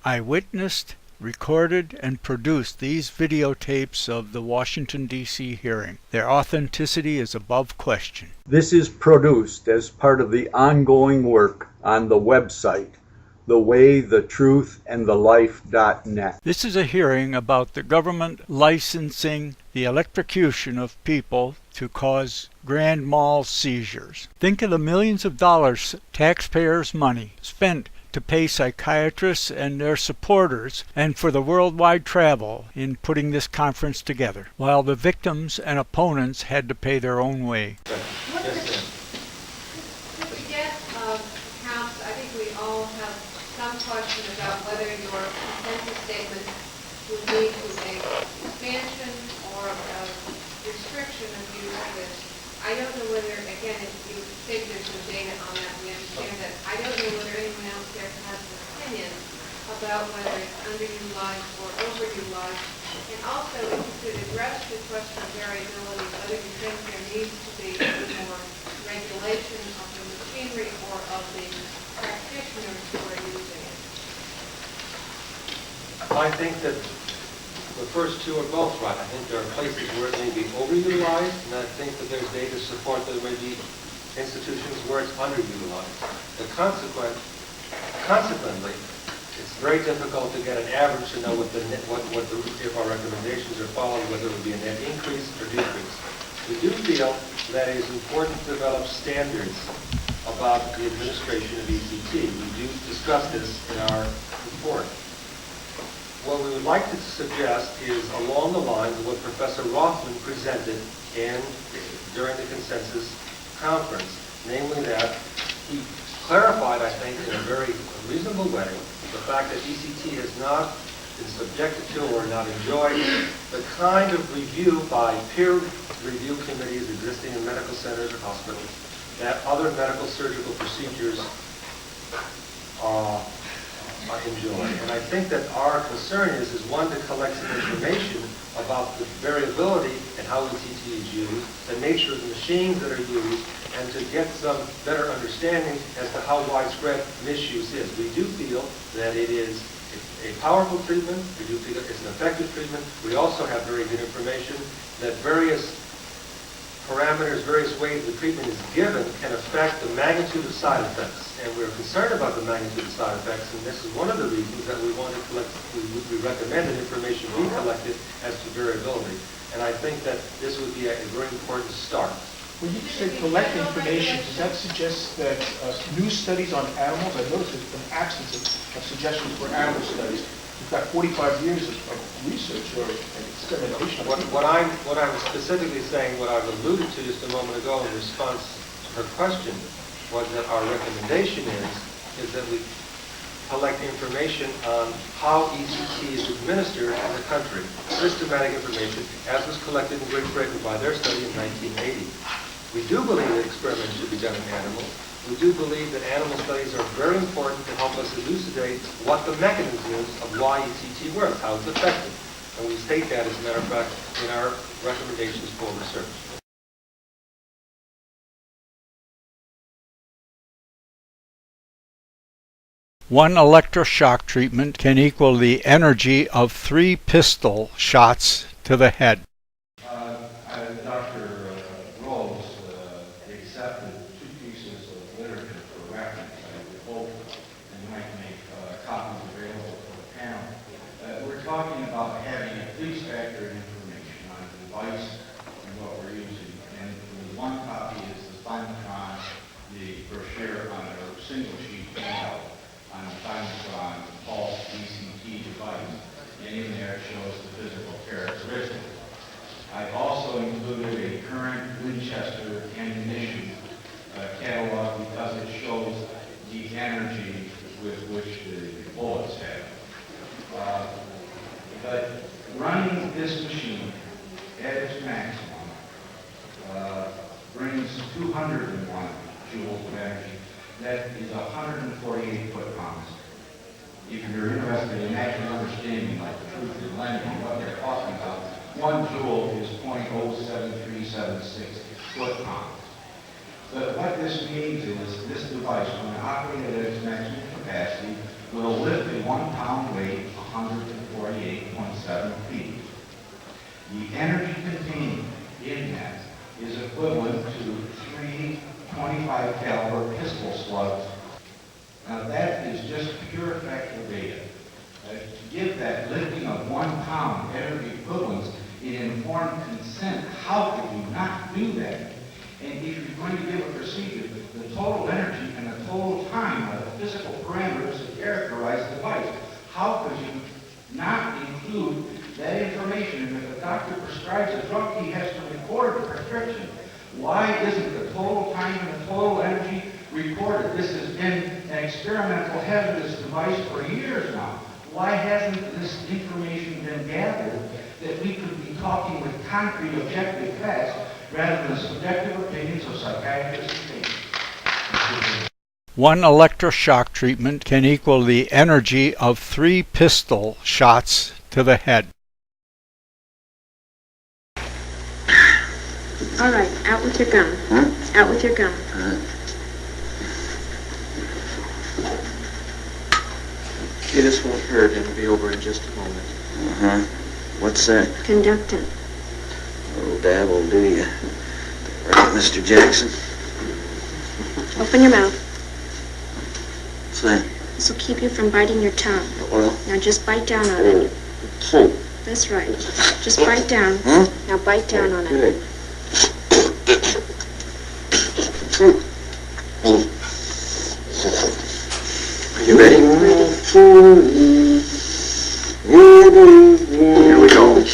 I witnessed, recorded, and produced these videotapes of the Washington, D.C. hearing. Their authenticity is above question. This is produced as part of the ongoing work on the website, thewaythetruthandthelife.net. This is a hearing about the government licensing the electrocution of people to cause grand mal seizures. Think of the millions of dollars, taxpayers' money, spent to pay psychiatrists and their supporters and for the worldwide travel in putting this conference together, while the victims and opponents had to pay their own way. Could we get accounts? I think we all have some question about whether your consensus statement would lead to an expansion or a restriction of use of this. I don't know whether, again, if you think there's some data on that, we understand that. I don't know whether anyone else there has an opinion about whether it's underutilized or overutilized. And also, if you could address the question of variability, whether you think there needs to be a little more regulation of the machinery or of the practitioners who are using it. I think that the first two are both right. I think there are places where it may be overutilized, and I think that there's data to support that there may be institutions where it's underutilized. Consequently, it's very difficult to get an average to know if our recommendations are followed, whether it would be a net increase or decrease. We do feel that it is important to develop standards about the administration of ECT. We do discuss this in our report. What we would like to suggest is along the lines of what Professor Rothman presented during the consensus conference, namely that he clarified, I think, in a very reasonable way, the fact that ECT has not been subjected to or not enjoyed the kind of review by peer review committees existing in medical centers or hospitals that other medical surgical procedures enjoy. And I think that our concern is one, to collect some information about the variability and how ECT is used, the nature of the machines that are used, and to get some better understanding as to how widespread misuse is. We do feel that it is a powerful treatment. We do feel it's an effective treatment. We also have very good information that various parameters, various ways the treatment is given can affect the magnitude of side effects. And we're concerned about the magnitude of side effects, and this is one of the reasons that we want to collect, we recommend that information be collected as to variability. And I think that this would be a very important start. When you say collect information, does that suggest that new studies on animals? I noticed there's an absence of suggestions for animal studies. We've got 45 years of research or experimentation. What I was specifically saying, what I've alluded to just a moment ago in response to her question, was that our recommendation is that we collect information on how ECT is administered in the country, systematic information, as was collected in Great Britain by their study in 1980. We do believe that experiments should be done in animals. We do believe that animal studies are very important to help us elucidate what the mechanism is of why ECT works, how it's effective. And we state that, as a matter of fact, in our recommendations for research. One electroshock treatment can equal the energy of 3 pistol shots to the head. Dr. Rose accepted 2 pieces of literature for reference. I hope and might make copies available for the panel. We're talking about having a police factor information on the device and what we're using. And one copy is the Thymatron, the brochure on a single sheet handout on a Thymatron pulse ECT device. And in there it shows the physical characteristics. I also included a current Winchester ammunition catalog because it shows the energy with which the bullets have. But running this machine at its maximum brings 201 joules of energy. That is 148 foot-pounds. If you're interested in actually understanding, like the truth in lending, what they're talking about, 1 joule is 0.07376 foot-pounds. But what this means is this device, when operated at its maximum capacity, will lift a 1 pound weight 148.7 feet. The energy contained in that is equivalent to 3 25 caliber pistol slugs. Now that is just pure factual data. To give that lifting of 1 pound energy equivalence in informed consent, how could you not do that? And if you're going to give a procedure, the total energy and the total time are the physical parameters that characterize the device. How could you not include that information? And if a doctor prescribes a drug, he has to record the prescription. Why isn't the total time and the total energy recorded? This has been an experimental hazardous device for years now. Why hasn't this information been gathered that we could be talking with concrete objective facts rather than subjective opinions of psychiatrists and patients? One electroshock treatment can equal the energy of 3 pistol shots to the head. All right, out with your gun. Out with your gun. Okay, this won't hurt. It'll be over in just a moment. Uh-huh. What's that? Conductant. Oh, dab will do you. Right, Mr. Jackson. Open your mouth. What's that? This will keep you from biting your tongue. Well, Now just bite down on it. That's right. Just bite down. Now bite down on it. good. Are you ready? Here we go.